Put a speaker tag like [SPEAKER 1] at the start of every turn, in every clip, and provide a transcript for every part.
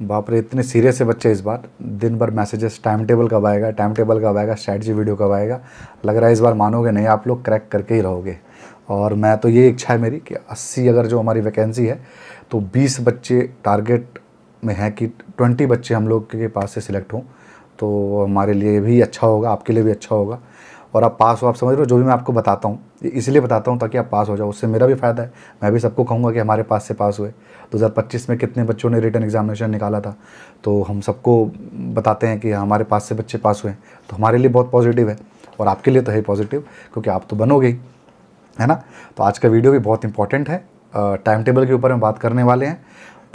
[SPEAKER 1] बाप रे, इतने सीरियस है बच्चे इस बार। दिन भर मैसेजेस, टाइम टेबल कब आएगा, टाइम टेबल कब आएगा, स्ट्रैटेजी वीडियो कब आएगा। लग रहा है इस बार मानोगे नहीं, आप लोग क्रैक करके ही रहोगे। और मैं तो ये इच्छा है मेरी कि 80 अगर जो हमारी वैकेंसी है तो 20 बच्चे टारगेट में है कि 20 बच्चे हम लोग के पास से सिलेक्ट हों, तो हमारे लिए भी अच्छा होगा, आपके लिए भी अच्छा होगा। और आप पास हो, आप समझ रहे हो, जो भी मैं आपको बताता हूँ ये इसलिए बताता हूँ ताकि आप पास हो जाओ, उससे मेरा भी फ़ायदा है। मैं भी सबको कहूँगा कि हमारे पास से पास हुए। 2025 में कितने बच्चों ने रिटन एग्जामिनेशन निकाला था, तो हम सबको बताते हैं कि हमारे पास से बच्चे पास हुए, तो हमारे लिए बहुत पॉजिटिव है। और आपके लिए तो है पॉजिटिव, क्योंकि आप तो बनोगे ही, है ना। तो आज का वीडियो भी बहुत इंपॉर्टेंट है, टाइम टेबल के ऊपर हम बात करने वाले हैं।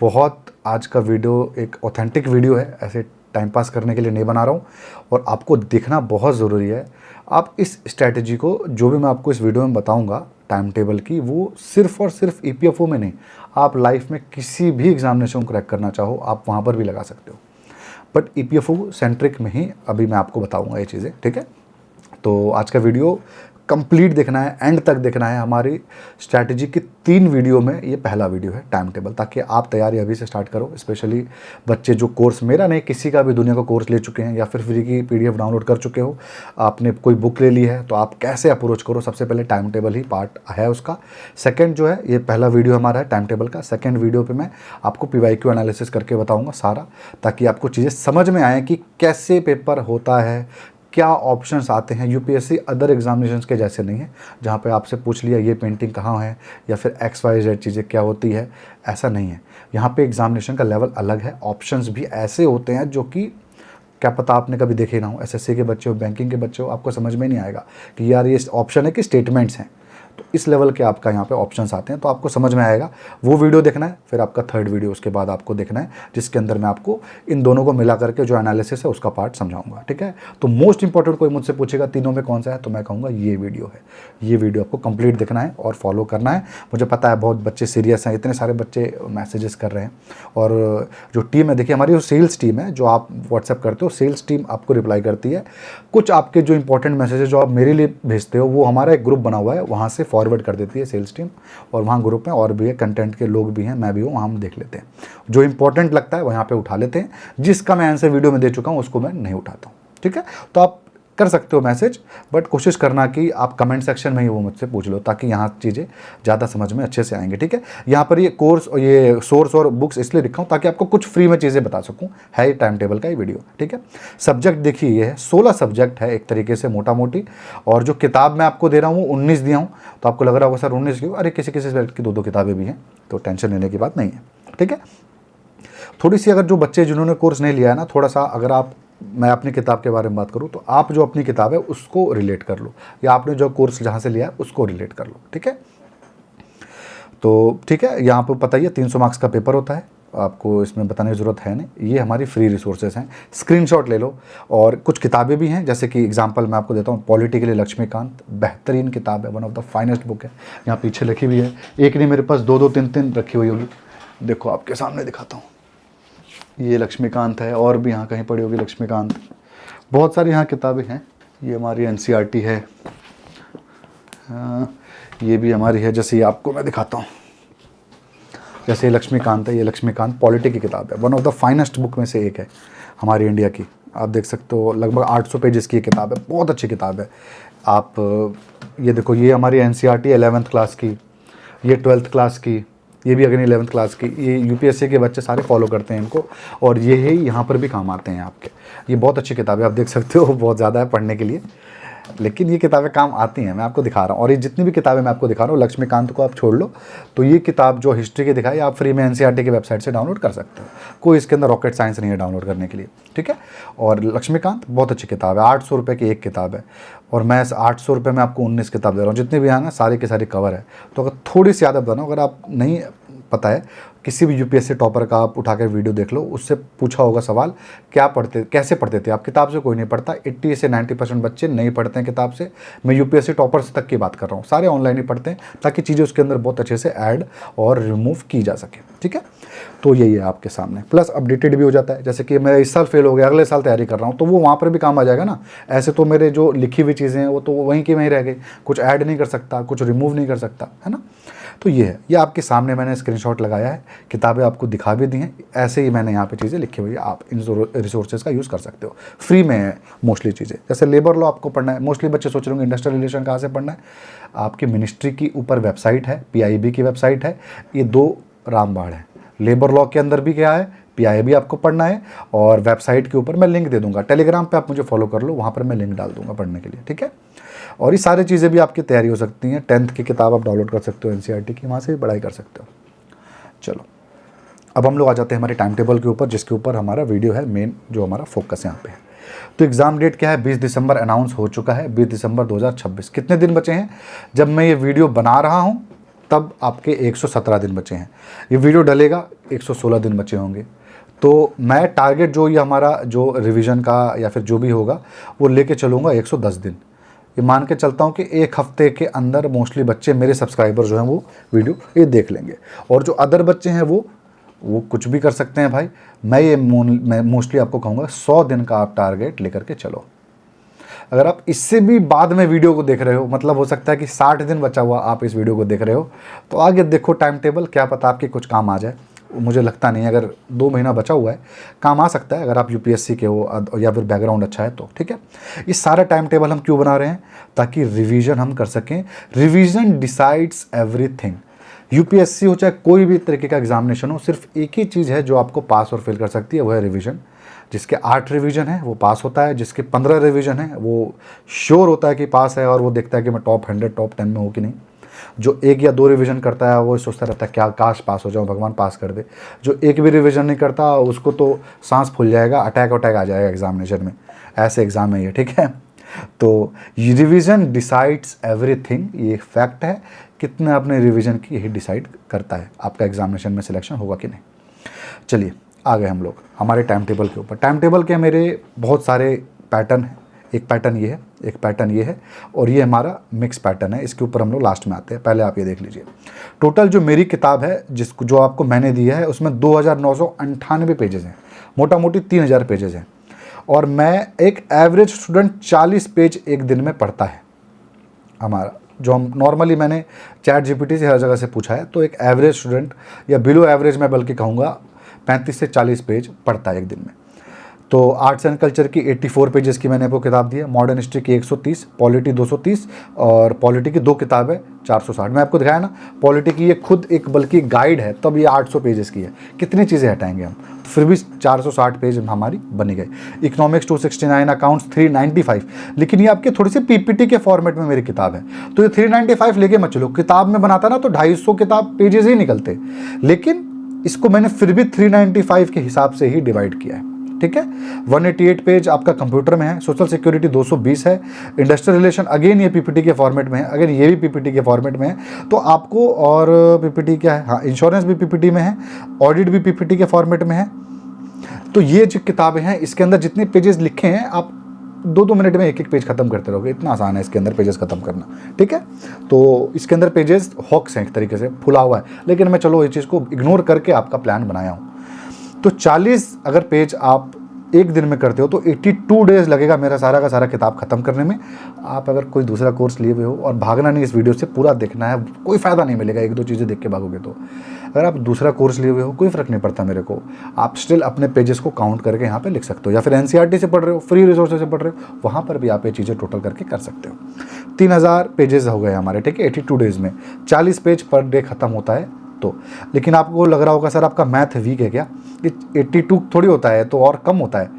[SPEAKER 1] बहुत आज का वीडियो एक ऑथेंटिक वीडियो है, ऐसे टाइम पास करने के लिए नहीं बना रहा हूँ, और आपको देखना बहुत ज़रूरी है। आप इस स्ट्रैटेजी को, जो भी मैं आपको इस वीडियो में बताऊँगा टाइम टेबल की, वो सिर्फ़ और सिर्फ EPFO में नहीं, आप लाइफ में किसी भी एग्जामिनेशन को क्रैक करना चाहो आप वहाँ पर भी लगा सकते हो। बट EPFO सेंट्रिक में ही अभी मैं आपको बताऊँगा ये चीज़ें, ठीक है। तो आज का वीडियो कंप्लीट देखना है, एंड तक देखना है। हमारी स्ट्रैटेजी की 3 वीडियो में ये पहला वीडियो है टाइम टेबल, ताकि आप तैयारी अभी से स्टार्ट करो। स्पेशली बच्चे जो कोर्स, मेरा नहीं किसी का भी दुनिया का कोर्स ले चुके हैं या फिर फ्री की PDF डाउनलोड कर चुके हो, आपने कोई बुक ले ली है, तो आप कैसे अप्रोच करो। सबसे पहले टाइम टेबल ही पार्ट है उसका। सेकेंड जो है, ये पहला वीडियो हमारा है टाइम टेबल का। सेकेंड वीडियो पर मैं आपको PYQ एनालिसिस करके बताऊँगा सारा, ताकि आपको चीज़ें समझ में आएँ कि कैसे पेपर होता है, क्या ऑप्शंस आते हैं। UPSC अदर एग्जामिनेशंस के जैसे नहीं है, जहाँ पे आपसे पूछ लिया ये पेंटिंग कहाँ है या फिर XYZ चीज़ें क्या होती है, ऐसा नहीं है। यहाँ पे एग्जामिनेशन का लेवल अलग है, ऑप्शंस भी ऐसे होते हैं जो कि क्या पता आपने कभी देखे ना हो। SSC के बच्चे हो, बैंकिंग के बच्चे हो, आपको समझ में नहीं आएगा कि यार ये ऑप्शन है कि स्टेटमेंट्स हैं। तो इस लेवल के आपका यहाँ पे ऑप्शंस आते हैं, तो आपको समझ में आएगा। वो वीडियो देखना है, फिर आपका थर्ड वीडियो उसके बाद आपको देखना है, जिसके अंदर मैं आपको इन दोनों को मिला करके जो एनालिसिस है उसका पार्ट समझाऊंगा, ठीक है। तो मोस्ट इंपॉर्टेंट कोई मुझसे पूछेगा तीनों में कौन सा है, तो मैं कहूँगा ये वीडियो है। ये वीडियो आपको कंप्लीट देखना है और फॉलो करना है। मुझे पता है बहुत बच्चे सीरियस हैं, इतने सारे बच्चे मैसेजेस कर रहे हैं, और जो टीम है, देखिए हमारी जो सेल्स टीम है, जो आप व्हाट्सएप करते हो, सेल्स टीम आपको रिप्लाई करती है। कुछ आपके जो इंपॉर्टेंट मैसेजेस जो आप मेरे लिए भेजते हो, वो हमारा एक ग्रुप बना हुआ है, वहाँ से फॉरवर्ड कर देती है सेल्स टीम, और वहाँ ग्रुप में और भी है, कंटेंट के लोग भी हैं, मैं भी हूँ, वहाँ हम देख लेते हैं। जो इंपॉर्टेंट लगता है वो यहाँ पे उठा लेते हैं, जिसका मैं आंसर वीडियो में दे चुका हूँ उसको मैं नहीं उठाता हूँ, ठीक है। तो आप कर सकते हो मैसेज, बट कोशिश करना कि आप कमेंट सेक्शन में ही वो मुझसे पूछ लो, ताकि यहाँ चीज़ें ज़्यादा समझ में अच्छे से आएंगे, ठीक है। यहाँ पर ये कोर्स और ये सोर्स और बुक्स इसलिए लिखा हूँ ताकि आपको कुछ फ्री में चीज़ें बता सकूँ, है टाइम टेबल का ही वीडियो, ठीक है। सब्जेक्ट देखिए, ये है 16 सब्जेक्ट है एक तरीके से मोटा मोटी, और जो किताब मैं आपको दे रहा हूँ 19 दिया हूँ। तो आपको लग रहा होगा सर 19 क्यों, अरे किसी किसी सब्जेक्ट की 2-2 किताबें भी हैं, तो टेंशन लेने की बात नहीं है, ठीक है। थोड़ी सी अगर जो बच्चे जिन्होंने कोर्स नहीं लिया है ना, थोड़ा सा अगर आप, मैं अपनी किताब के बारे में बात करूँ, तो आप जो अपनी किताब है उसको रिलेट कर लो, या आपने जो कोर्स जहाँ से लिया है उसको रिलेट कर लो, ठीक है। तो ठीक है, यहाँ पर पता ही है 300 मार्क्स का पेपर होता है, आपको इसमें बताने की ज़रूरत है नहीं। ये हमारी फ्री रिसोर्सेज हैं, स्क्रीनशॉट ले लो। और कुछ किताबें भी हैं, जैसे कि एग्जांपल मैं आपको देता हूँ, पॉलिटी के लिए लक्ष्मीकांत, बेहतरीन किताब है, one of the finest book है। यहाँ पीछे लिखी हुई है, एक नहीं मेरे पास 2-2 3-3 रखी हुई होगी, देखो आपके सामने दिखाता हूँ। ये लक्ष्मीकांत है, और भी यहाँ कहीं पड़ी होगी लक्ष्मीकांत, बहुत सारी यहाँ किताबें हैं। ये हमारी NCERT है, ये भी हमारी है। जैसे ये आपको मैं दिखाता हूँ, जैसे लक्ष्मीकांत है, ये लक्ष्मीकांत पॉलिटी की किताब है, one of the finest book में से एक है हमारी इंडिया की। आप देख सकते हो, लगभग 800 पेजेस की किताब है, बहुत अच्छी किताब है। आप ये देखो, ये हमारी NCERT 11th क्लास की, ये 12th क्लास की, ये भी अगेन 11th क्लास की। ये UPSC के बच्चे सारे फॉलो करते हैं इनको, और ये ही यहाँ पर भी काम आते हैं आपके। ये बहुत अच्छी किताब है, आप देख सकते हो, बहुत ज़्यादा है पढ़ने के लिए, लेकिन ये किताबें काम आती हैं, मैं आपको दिखा रहा हूँ। और ये जितनी भी किताबें मैं आपको दिखा रहा हूँ, लक्ष्मीकांत को आप छोड़ लो, तो ये किताब जो हिस्ट्री की दिखाई, आप फ्री में NCERT की वेबसाइट से डाउनलोड कर सकते हो, कोई इसके अंदर रॉकेट साइंस नहीं है डाउनलोड करने के लिए, ठीक है। और लक्ष्मीकांत बहुत अच्छी किताब है, 800 रुपये की एक किताब है, और मैं 800 रुपये में आपको 19 किताब दे रहा हूँ। जितने भी हैं ना, सारी की सारी कवर है। तो अगर थोड़ी सी आदत बनाओ, अगर आप नहीं पता है, किसी भी UPSC टॉपर का आप उठा कर वीडियो देख लो, उससे पूछा होगा सवाल, क्या पढ़ते, कैसे पढ़ते थे आप। किताब से कोई नहीं पढ़ता, 80 से 90% बच्चे नहीं पढ़ते हैं किताब से। मैं UPSC टॉपर्स तक की बात कर रहा हूँ, सारे ऑनलाइन ही पढ़ते हैं, ताकि चीज़ें उसके अंदर बहुत अच्छे से ऐड और रिमूव की जा सके, ठीक है। तो यही है आपके सामने, प्लस अपडेटेड भी हो जाता है। जैसे कि मैं इस साल फेल हो गया, अगले साल तैयारी कर रहा हूँ, तो वो वहाँ पर भी काम आ जाएगा ना। ऐसे तो मेरे जो लिखी हुई चीज़ें हैं वो तो वहीं की वहीं रह गई, कुछ ऐड नहीं कर सकता, कुछ रिमूव नहीं कर सकता, है ना। तो ये है, ये आपके सामने मैंने स्क्रीनशॉट लगाया है, किताबें आपको दिखा भी दी हैं, ऐसे ही मैंने यहाँ पे चीज़ें लिखी हुई है। आप इन रिसोर्सेज का यूज़ कर सकते हो, फ्री में है मोस्टली चीज़ें। जैसे लेबर लॉ आपको पढ़ना है, मोस्टली बच्चे सोच रहे होंगे इंडस्ट्रियल रिलेशन कहाँ से पढ़ना है। आपकी मिनिस्ट्री की ऊपर वेबसाइट है, PIB की वेबसाइट है, ये 2 रामबाण है। लेबर लॉ के अंदर भी क्या है, PIB आपको पढ़ना है, और वेबसाइट के ऊपर मैं लिंक दे दूंगा, टेलीग्राम पे आप मुझे फॉलो कर लो, वहाँ पर मैं लिंक डाल दूंगा पढ़ने के लिए, ठीक है। और ये सारी चीज़ें भी आपकी तैयारी हो सकती हैं। 10th की किताब आप डाउनलोड कर सकते हो NCERT की, वहाँ से भी पढ़ाई कर सकते हो। चलो अब हम लोग आ जाते हैं हमारे टाइम टेबल के ऊपर, जिसके ऊपर हमारा वीडियो है मेन, जो हमारा फोकस यहाँ पे है। तो एग्ज़ाम डेट क्या है, 20 दिसंबर अनाउंस हो चुका है, 20 दिसंबर 2026। कितने दिन बचे हैं, जब मैं ये वीडियो बना रहा हूँ तब आपके 117 दिन बचे हैं। ये वीडियो डलेगा 116 दिन बचे होंगे। तो मैं टारगेट जो ये हमारा जो रिवीजन का या फिर जो भी होगा वो लेके चलूँगा 110 दिन। ये मान के चलता हूँ कि 1 हफ्ते के अंदर मोस्टली बच्चे मेरे सब्सक्राइबर जो हैं वो वीडियो ये देख लेंगे। और जो अदर बच्चे हैं वो कुछ भी कर सकते हैं भाई। मैं मोस्टली आपको कहूँगा 100 दिन का आप टारगेट लेकर के चलो। अगर आप इससे भी बाद में वीडियो को देख रहे हो, मतलब हो सकता है कि 60 दिन बचा हुआ आप इस वीडियो को देख रहे हो, तो आगे देखो टाइम टेबल, क्या पता आपके कुछ काम आ जाए। मुझे लगता नहीं है, अगर 2 महीना बचा हुआ है काम आ सकता है, अगर आप UPSC के हो या फिर बैकग्राउंड अच्छा है तो, ठीक है। ये सारा टाइम टेबल हम क्यों बना रहे हैं, ताकि रिवीजन हम कर सकें। Revision decides everything. UPSC हो चाहे कोई भी तरीके का एग्जामिनेशन हो, सिर्फ एक ही चीज़ है जो आपको पास और फेल कर सकती है, वो है रिवीजन। जिसके 8 रिवीजन है वो पास होता है, जिसके 15 रिवीजन है वो श्योर होता है कि पास है, और वो देखता है कि मैं टॉप 100 टॉप 10 में हूँ कि नहीं। जो 1 या 2 रिवीजन करता है वो सोचता रहता है क्या काश पास हो जाऊँ, भगवान पास कर दे। जो एक भी रिवीजन नहीं करता उसको तो सांस फूल जाएगा, अटैक आ जाएगा एग्जामिनेशन में। ऐसे एग्जाम है ये, ठीक है। तो रिवीजन डिसाइड्स एवरीथिंग, ये फैक्ट है। कितने आपने रिवीजन की यही डिसाइड करता है आपका एग्जामिनेशन में सिलेक्शन होगा कि नहीं। चलिए आ गए हम लोग हमारे टाइम टेबल के ऊपर। टाइम टेबल के मेरे बहुत सारे पैटर्न हैं। एक पैटर्न ये है, एक पैटर्न ये है, और ये हमारा मिक्स पैटर्न है। इसके ऊपर हम लोग लास्ट में आते हैं, पहले आप ये देख लीजिए। टोटल जो मेरी किताब है जिसको जो आपको मैंने दी है उसमें 2998 पेजेस हैं, मोटा मोटी 3000 पेजेस हैं। और मैं एक एवरेज स्टूडेंट 40 पेज एक दिन में पढ़ता है हमारा। जो हम नॉर्मली मैंने ChatGPT से हर जगह से पूछा है, तो एक एवरेज स्टूडेंट या बिलो एवरेज मैं बल्कि कहूँगा 35 से 40 पेज पढ़ता है एक दिन में। तो आर्ट्स एंड कल्चर की 84 पेजेस की मैंने आपको किताब दी है, मॉडर्न हिस्ट्री की 130, पॉलिटी 230, और पॉलिटी की 2 किताब है 460। मैं आपको दिखाया ना, पॉलिटी की ये खुद एक बल्कि गाइड है, तब ये 800 पेजेस की है। कितनी चीज़ें हटाएंगे हम, फिर भी 460 पेज हमारी बनी गई। इकोनॉमिक्स 269, अकाउंट्स 395, लेकिन ये आपके थोड़ी सी PPT के फॉर्मेट में मेरी किताब है। तो ये 395 लेके मत चलो, किताब में बनाता ना तो 250 किताब पेजेस ही निकलते, लेकिन इसको मैंने फिर भी 395 के हिसाब से ही डिवाइड किया है, ठीक है। 188 पेज आपका कंप्यूटर में है, सोशल सिक्योरिटी 220 है, इंडस्ट्रियल रिलेशन अगेन ये PPT के फॉर्मेट में है, अगर ये भी PPT के फॉर्मेट में है तो आपको, और PPT क्या है, हाँ इंश्योरेंस भी PPT में है, ऑडिट भी PPT के फॉर्मेट में है। तो ये जो किताबें हैं इसके अंदर जितने पेजेस लिखे हैं आप 2-2 मिनट में एक पेज खत्म करते रहोगे, इतना आसान है इसके अंदर पेजेस खत्म करना, ठीक है। तो इसके अंदर पेजेस हॉक्स हैं एक तरीके से, फुला हुआ है, लेकिन मैं चलो इस चीज़ को इग्नोर करके आपका प्लान बनाया हूँ। तो 40 अगर पेज आप एक दिन में करते हो तो 82 डेज लगेगा मेरा सारा का सारा किताब खत्म करने में। आप अगर कोई दूसरा कोर्स लिए हुए हो, और भागना नहीं, इस वीडियो से पूरा देखना है, कोई फ़ायदा नहीं मिलेगा 1-2 चीज़ें देख के भागोगे तो। अगर आप दूसरा कोर्स लिए हुए हो कोई फ़र्क नहीं पड़ता मेरे को, आप स्टिल अपने पेजेस को काउंट करके यहाँ पे लिख सकते हो, या फिर NCERT से पढ़ रहे हो, फ्री रिसोर्सेज से पढ़ रहे हो, वहाँ पर भी आप ये चीज़ें टोटल करके कर सकते हो। 3000 पेजेस हो गए हमारे, ठीक है, 82 डेज़ में 40 पेज पर डे ख़त्म होता है। तो लेकिन आपको लग रहा होगा सर आपका मैथ वीक है क्या, 82 थोड़ी होता है, तो और कम होता है।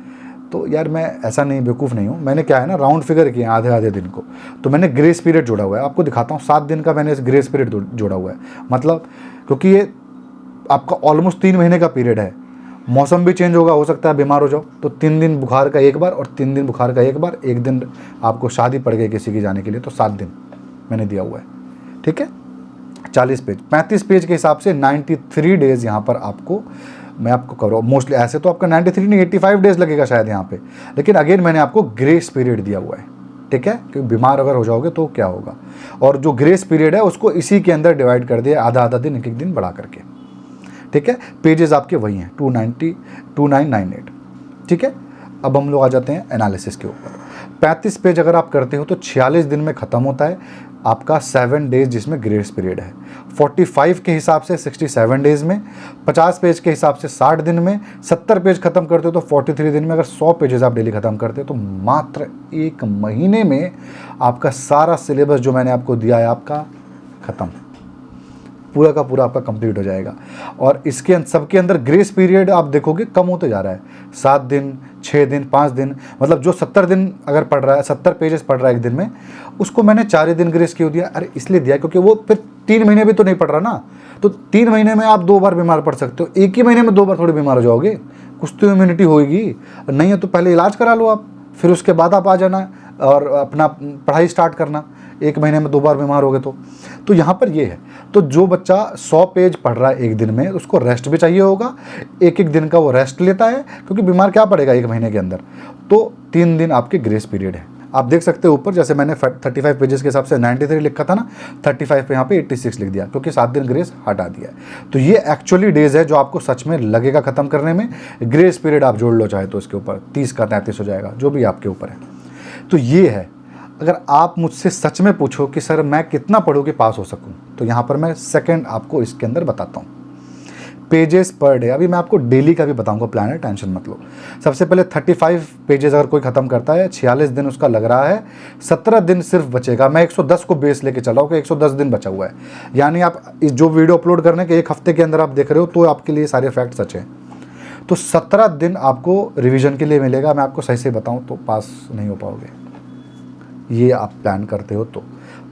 [SPEAKER 1] तो यार मैं ऐसा नहीं, बेवकूफ़ नहीं हूँ। मैंने क्या है ना, राउंड फिगर किया आधे आधे दिन को, तो मैंने ग्रेस पीरियड जोड़ा हुआ है, आपको दिखाता हूँ। 7 दिन का मैंने इस ग्रेस पीरियड जोड़ा हुआ है, मतलब क्योंकि ये आपका ऑलमोस्ट 3 महीने का पीरियड है। मौसम भी चेंज होगा, हो सकता है बीमार हो जाओ, तो 3 दिन बुखार का एक बार और 3 दिन बुखार का एक बार, एक दिन आपको शादी पड़ गई किसी की जाने के लिए, तो 7 दिन मैंने दिया हुआ है, ठीक है। 40 पेज, 35 पेज के हिसाब से 93 डेज़ यहाँ पर आपको मैं आपको करो। मोस्टली ऐसे तो आपका 93 नहीं 85 डेज़ लगेगा शायद यहाँ पे, लेकिन अगेन मैंने आपको ग्रेस पीरियड दिया हुआ है, ठीक है, क्योंकि बीमार अगर हो जाओगे तो क्या होगा। और जो ग्रेस पीरियड है उसको इसी के अंदर डिवाइड कर दिया, आधा आधा दिन, एक एक दिन बढ़ा करके, ठीक है, पेजेस आपके वही हैं 290 2998, ठीक है। अब हम लोग आ जाते हैं एनालिसिस के ऊपर। 35 पेज अगर आप करते हो तो 46 दिन में ख़त्म होता है आपका 7 डेज जिसमें ग्रेस पीरियड है। 45 के हिसाब से 67 डेज में, 50 पेज के हिसाब से 60 दिन में, 70 पेज खत्म करते हो तो 43 दिन में। अगर 100 पेजेस आप डेली खत्म करते हो तो मात्र 1 महीने में आपका सारा सिलेबस जो मैंने आपको दिया है आपका ख़त्म, पूरा का पूरा आपका कंप्लीट हो जाएगा। और इसके सबके अंदर ग्रेस पीरियड आप देखोगे कम होते जा रहा है, 7 दिन, 6 दिन, 5 दिन, मतलब जो 70 दिन अगर पढ़ रहा है, 70 पेजेस पढ़ रहा है एक दिन में, उसको मैंने 4 ही दिन ग्रेस क्यों दिया? अरे इसलिए दिया क्योंकि वो फिर 3 महीने भी तो नहीं पढ़ रहा ना। तो 3 महीने में आप 2 बार बीमार पड़ सकते हो, एक ही महीने में 2 बार थोड़ी बीमार हो जाओगे, कुछ तो इम्यूनिटी होगी। नहीं है तो पहले इलाज करा लो आप, फिर उसके बाद आप आ जाना और अपना पढ़ाई स्टार्ट करना। 1 महीने में 2 बार बीमार हो गए तो यहाँ पर ये है। तो जो बच्चा 100 पेज पढ़ रहा है एक दिन में, उसको रेस्ट भी चाहिए होगा, एक एक दिन का वो रेस्ट लेता है, क्योंकि बीमार क्या पड़ेगा 1 महीने के अंदर। तो 3 दिन आपके ग्रेस पीरियड है। आप देख सकते हो ऊपर, जैसे मैंने 35 पेजेस के हिसाब से 93 लिखा था ना, 35 पे यहाँ पे 86 लिख दिया, क्योंकि 7 दिन ग्रेस हटा दिया है। तो ये एक्चुअली डेज है जो आपको सच में लगेगा ख़त्म करने में। ग्रेस पीरियड आप जोड़ लो चाहे तो इसके ऊपर 30 का 33 हो जाएगा, जो भी आपके ऊपर है। तो ये है। अगर आप मुझसे सच में पूछो कि सर मैं कितना पढूं कि पास हो सकूं, तो यहाँ पर मैं सेकंड आपको इसके अंदर बताता हूँ। पेजेस पर डे, अभी मैं आपको डेली का भी बताऊंगा प्लान है, टेंशन मत लो। सबसे पहले 35 पेजेस अगर कोई ख़त्म करता है, 46 दिन उसका लग रहा है, 17 दिन सिर्फ बचेगा। मैं 110 को बेस लेके चला हूँ कि 110 दिन बचा हुआ है। यानी आप इस जो वीडियो अपलोड करने के 1 हफ्ते के अंदर आप देख रहे हो, तो आपके लिए सारे फैक्ट सच हैं। तो 17 दिन आपको रिविज़न के लिए मिलेगा। मैं आपको सही से बताऊँ तो पास नहीं हो पाओगे, ये आप प्लान करते हो तो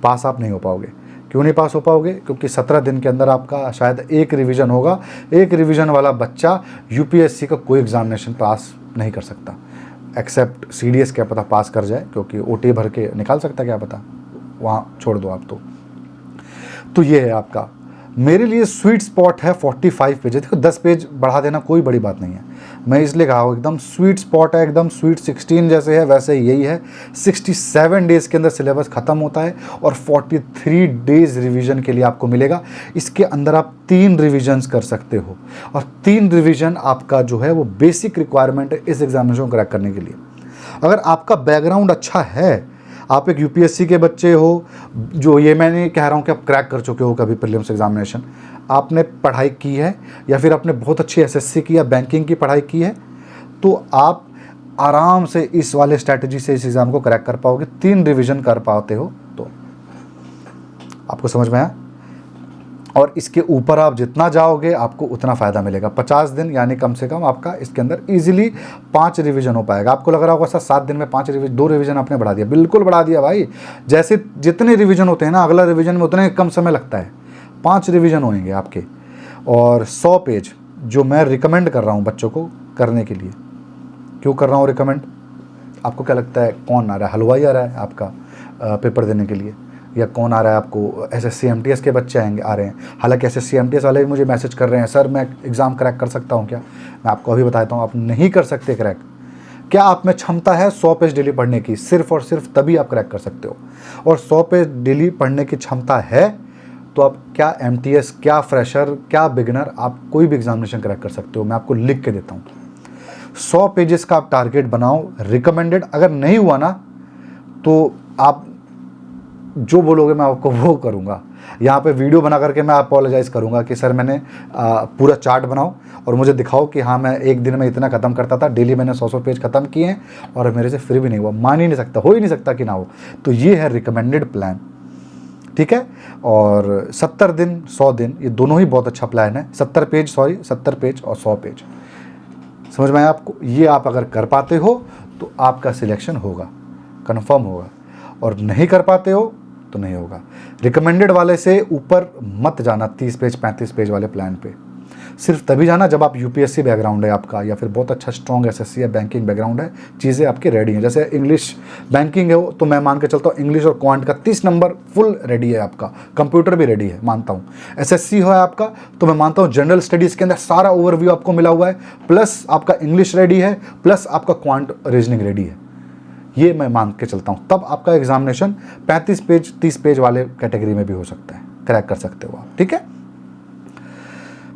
[SPEAKER 1] पास आप नहीं हो पाओगे। क्यों नहीं पास हो पाओगे? क्योंकि 17 दिन के अंदर आपका शायद 1 रिवीजन होगा। 1 रिवीजन वाला बच्चा यूपीएससी का कोई एग्जामिनेशन पास नहीं कर सकता, एक्सेप्ट सीडीएस, क्या पता पास कर जाए, क्योंकि ओटी भर के निकाल सकता, क्या पता, वहाँ छोड़ दो आप। तो ये है आपका। मेरे लिए स्वीट स्पॉट है 45 पेज। देखो 10 पेज बढ़ा देना कोई बड़ी बात नहीं है, मैं इसलिए कहा हूँ एकदम स्वीट स्पॉट है, एकदम स्वीट 16 जैसे है वैसे ही यही है। 67 डेज़ के अंदर सिलेबस ख़त्म होता है और 43 डेज़ रिवीजन के लिए आपको मिलेगा। इसके अंदर आप 3 रिविजन्स कर सकते हो, और 3 रिविजन आपका जो है वो बेसिक रिक्वायरमेंट है इस एग्जामिनेशन को क्रैक करने के लिए। अगर आपका बैकग्राउंड अच्छा है, आप एक यूपीएससी के बच्चे हो, जो ये मैं नहीं कह रहा हूँ कि आप क्रैक कर चुके हो कभी प्रीलिम्स एग्जामिनेशन, आपने पढ़ाई की है या फिर आपने बहुत अच्छी एसएससी की या बैंकिंग की पढ़ाई की है, तो आप आराम से इस वाले स्ट्रैटेजी से इस एग्ज़ाम को क्रैक कर पाओगे। 3 रिवीजन कर पाते हो तो आपको समझ में आया। और इसके ऊपर आप जितना जाओगे आपको उतना फ़ायदा मिलेगा। 50 दिन यानी कम से कम आपका इसके अंदर इजीली 5 रिवीजन हो पाएगा। आपको लग रहा होगा सर 7 दिन में 2 रिवीजन आपने बढ़ा दिया। बिल्कुल बढ़ा दिया भाई। जैसे जितने रिवीजन होते हैं ना, अगला रिवीजन में उतने कम समय लगता है। 5 रिवीजन होंगे आपके। और 100 पेज जो मैं रिकमेंड कर रहा हूँ बच्चों को करने के लिए। क्यों कर रहा हूँ रिकमेंड? आपको क्या लगता है कौन आ रहा है? हलवाई आ रहा है आपका पेपर देने के लिए, या कौन आ रहा है आपको? एसएससी एमटीएस के बच्चे आ रहे हैं। हालांकि एसएससी एमटीएस वाले भी मुझे मैसेज कर रहे हैं, सर मैं एग्ज़ाम क्रैक कर सकता हूं क्या? मैं आपको अभी बताता हूं, आप नहीं कर सकते क्रैक। क्या आप में क्षमता है 100 पेज डेली पढ़ने की? सिर्फ और सिर्फ तभी आप क्रैक कर सकते हो। और 100 पेज डेली पढ़ने की क्षमता है तो आप क्या एमटीएस, क्या फ्रेशर, क्या बिगिनर, आप कोई भी एग्जामिनेशन क्रैक कर सकते हो। मैं आपको लिख के देता हूँ। 100 पेजेस का आप टारगेट बनाओ रिकमेंडेड। अगर नहीं हुआ ना तो आप जो बोलोगे मैं आपको वो करूँगा। यहाँ पे वीडियो बना करके मैं अपोलोजाइज़ करूँगा कि सर मैंने पूरा चार्ट बनाओ और मुझे दिखाओ कि हाँ मैं एक दिन में इतना ख़त्म करता था, डेली मैंने 100 पेज ख़त्म किए हैं और मेरे से फिर भी नहीं हुआ। मान ही नहीं सकता, हो ही नहीं सकता कि ना हो। तो ये है रिकमेंडेड प्लान, ठीक है। और 70 दिन 100 दिन ये दोनों ही बहुत अच्छा प्लान है। 70 पेज और 100 पेज, समझ में आया आपको? ये आप अगर कर पाते हो तो आपका सिलेक्शन होगा, कन्फर्म होगा। और नहीं कर पाते हो तो नहीं होगा। रिकमेंडेड वाले से ऊपर मत जाना 30 पेज 35 पेज वाले प्लान पे। सिर्फ तभी जाना जब आप यूपीएससी बैकग्राउंड है आपका, या फिर बहुत अच्छा स्ट्रॉन्ग एसएससी या बैंकिंग बैकग्राउंड है, चीज़ें आपकी रेडी हैं। जैसे इंग्लिश बैंकिंग है वो तो मैं मान के चलता हूँ इंग्लिश और क्वांट का 30 नंबर फुल रेडी है आपका, कंप्यूटर भी रेडी है मानता हूँ। एसएससी है आपका तो मैं मानता हूँ जनरल स्टडीज़ के अंदर सारा ओवरव्यू आपको मिला हुआ है, प्लस आपका इंग्लिश रेडी है, प्लस आपका क्वांट रीजनिंग रेडी है। ये मैं मान के चलता हूँ। तब आपका एग्जामिनेशन 35 पेज 30 पेज वाले कैटेगरी में भी हो सकता है, क्रैक कर सकते हो आप, ठीक है।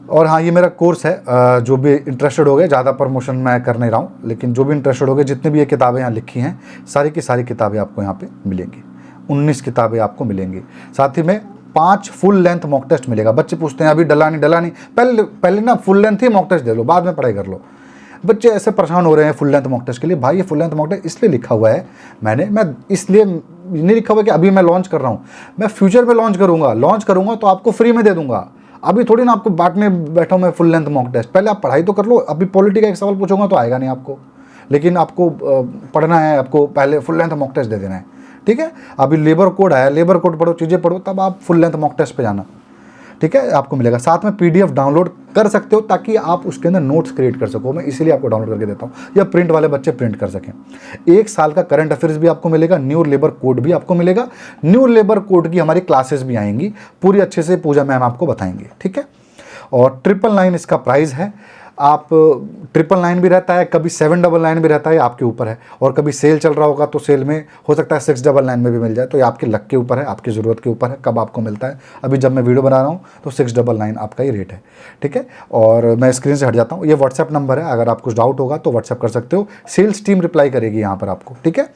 [SPEAKER 1] और हाँ, ये मेरा कोर्स है, जो भी इंटरेस्टेड हो गए, ज़्यादा प्रमोशन मैं कर नहीं रहा हूँ, लेकिन जो भी इंटरेस्टेड हो गए, जितनी भी ये किताबें यहाँ लिखी हैं सारी की सारी किताबें आपको यहाँ पे मिलेंगी। 19 किताबें आपको मिलेंगी। साथ ही में 5 फुल लेंथ मॉक टेस्ट मिलेगा। बच्चे पूछते हैं अभी डला नहीं, पहले ना फुल लेंथ ही मॉक टेस्ट दे लो, बाद में पढ़ाई कर लो। बच्चे ऐसे परेशान हो रहे हैं फुल लेंथ मॉक टेस्ट के लिए। भाई ये फुल लेंथ मॉक टेस्ट इसलिए लिखा हुआ है मैं इसलिए नहीं लिखा हुआ कि अभी मैं लॉन्च कर रहा हूँ, मैं फ्यूचर में लॉन्च करूँगा तो आपको फ्री में दे दूंगा। अभी थोड़ी ना आपको बांटने बैठा हूँ मैं फुल लेंथ मॉक टेस्ट। पहले आप पढ़ाई तो कर लो। अभी पॉलिटी का एक सवाल पूछूंगा तो आएगा नहीं आपको, लेकिन आपको पढ़ना है, आपको पहले फुल लेंथ मॉक टेस्ट दे देना है, ठीक है। अभी लेबर कोड आया, लेबर कोड पढ़ो, चीज़ें पढ़ो, तब आप फुल लेंथ मॉक टेस्ट पे जाना, ठीक है, आपको मिलेगा। साथ में PDF डाउनलोड कर सकते हो ताकि आप उसके अंदर नोट्स क्रिएट कर सको। मैं इसीलिए आपको डाउनलोड करके देता हूँ, या प्रिंट वाले बच्चे प्रिंट कर सकें। 1 साल का करंट अफेयर्स भी आपको मिलेगा, न्यू लेबर कोड भी आपको मिलेगा। न्यू लेबर कोड की हमारी क्लासेस भी आएंगी, पूरी अच्छे से पूजा मैम आपको बताएंगे, ठीक है। और 999 इसका प्राइस है। आप 999 भी रहता है, कभी 799 भी रहता है, आपके ऊपर है। और कभी सेल चल रहा होगा तो सेल में हो सकता है 699 में भी मिल जाए, तो ये आपके लक के ऊपर है, आपकी ज़रूरत के ऊपर है कब आपको मिलता है। अभी जब मैं वीडियो बना रहा हूँ तो 699 आपका ही रेट है, ठीक है। और मैं स्क्रीन से हट जाता हूँ। ये व्हाट्सएप नंबर है, अगर आप कुछ डाउट होगा तो व्हाट्सएप कर सकते हो। सेल्स टीम रिप्लाई करेगी यहाँ पर आपको, ठीक है।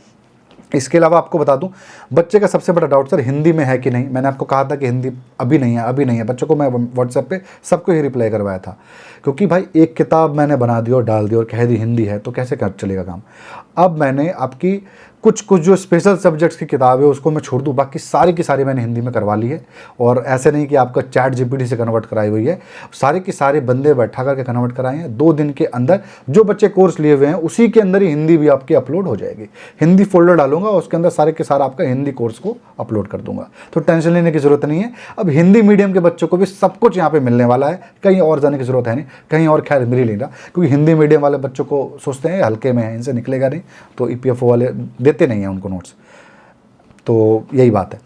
[SPEAKER 1] इसके अलावा आपको बता दूं, बच्चे का सबसे बड़ा डाउट सर हिंदी में है कि नहीं। मैंने आपको कहा था कि हिंदी अभी नहीं है। बच्चों को मैं व्हाट्सएप पे सबको ही रिप्लाई करवाया था, क्योंकि भाई एक किताब मैंने बना दी और डाल दी और कह दी हिंदी है, तो कैसे कर चलेगा काम। अब मैंने आपकी कुछ जो स्पेशल सब्जेक्ट्स की किताब है उसको मैं छोड़ दूँ, बाकी सारी की सारी मैंने हिंदी में करवा ली है। और ऐसे नहीं कि आपका चैट GPT से कन्वर्ट कराई हुई है, सारे के सारे बंदे बैठा करके कन्वर्ट कराए हैं। 2 दिन के अंदर जो बच्चे कोर्स लिए हुए हैं उसी के अंदर ही हिंदी भी आपकी अपलोड हो जाएगी। हिंदी फोल्डर डालूंगा, उसके अंदर सारे के सारा आपका हिंदी कोर्स को अपलोड कर दूंगा, तो टेंशन लेने की जरूरत नहीं है। अब हिंदी मीडियम के बच्चों को भी सब कुछ यहाँ पे मिलने वाला है, कहीं और जाने की जरूरत है नहीं, कहीं और खैर मिल ही नहीं रहा, क्योंकि हिंदी मीडियम वाले बच्चों को सोचते हैं हल्के में है, इनसे निकलेगा नहीं, तो EPFO वाले देते नहीं हैं उनको नोट्स, तो यही बात है।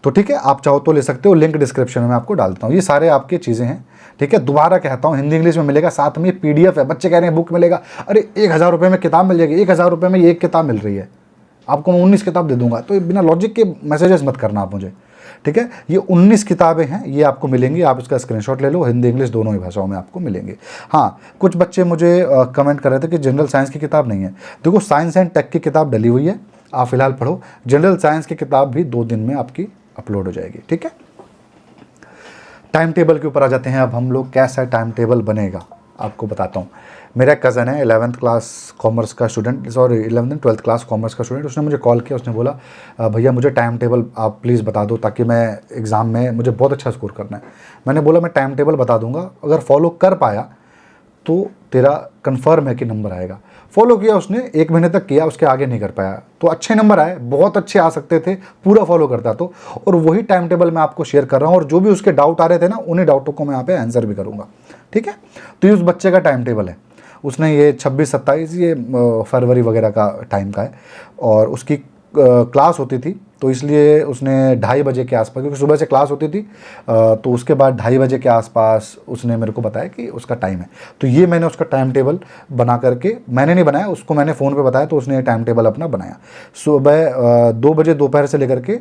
[SPEAKER 1] तो ठीक है, आप चाहो तो ले सकते हो, लिंक डिस्क्रिप्शन में आपको डालता हूँ। ये सारे आपकी चीज़ें हैं, ठीक है। दोबारा कहता हूँ, हिंदी इंग्लिश में मिलेगा, साथ में PDF है। बच्चे कह रहे हैं बुक मिलेगा, अरे 1000 रुपये में किताब मिल जाएगी। 1000 रुपये में ये एक किताब मिल रही है, आपको मैं 19 किताब दे दूंगा। तो बिना लॉजिक के मैसेजेस मत करना आप मुझे, ठीक है। ये 19 किताबें हैं, ये आपको मिलेंगी, आप इसका स्क्रीनशॉट ले लो। हिंदी इंग्लिश दोनों ही भाषाओं में आपको मिलेंगे। हाँ, कुछ बच्चे मुझे कमेंट कर रहे थे कि जनरल साइंस की किताब नहीं है। देखो, साइंस एंड टेक की किताब डली हुई है, आप फिलहाल पढ़ो। जनरल साइंस की किताब भी 2 दिन में आपकी अपलोड हो जाएगी, ठीक है। टाइम टेबल के ऊपर आ जाते हैं अब हम लोग। कैसा टाइम टेबल बनेगा आपको बताता हूँ। मेरा कज़न है 11th क्लास कॉमर्स का student, sorry 11th 12th class commerce का स्टूडेंट। उसने मुझे कॉल किया, उसने बोला भैया मुझे टाइम टेबल आप प्लीज़ बता दो, ताकि मैं एग्ज़ाम में मुझे बहुत अच्छा स्कोर करना है। मैंने बोला मैं टाइम टेबल बता दूंगा, अगर फॉलो कर पाया तो तेरा कन्फर्म है कि नंबर आएगा। फॉलो किया उसने, 1 महीने तक किया, उसके आगे नहीं कर पाया, तो अच्छे नंबर आए, बहुत अच्छे आ सकते थे, पूरा फॉलो करता तो। और वही टाइम टेबल मैं आपको शेयर कर रहा हूँ, और जो भी उसके डाउट आ रहे थे ना, उन्हीं डाउटों को मैं यहाँ पे आंसर भी करूँगा, ठीक है। तो ये उस बच्चे का टाइम टेबल है। उसने ये 26-27 ये फरवरी वगैरह का टाइम का है, और उसकी क्लास होती थी, तो इसलिए उसने 2:30 बजे के आसपास, क्योंकि सुबह से क्लास होती थी, तो उसके बाद 2:30 बजे के आसपास उसने मेरे को बताया कि उसका टाइम है। तो ये मैंने उसका टाइम टेबल बना करके, मैंने नहीं बनाया, उसको मैंने फ़ोन पे बताया, तो उसने टाइम टेबल अपना बनाया। सुबह 2 बजे दोपहर से लेकर के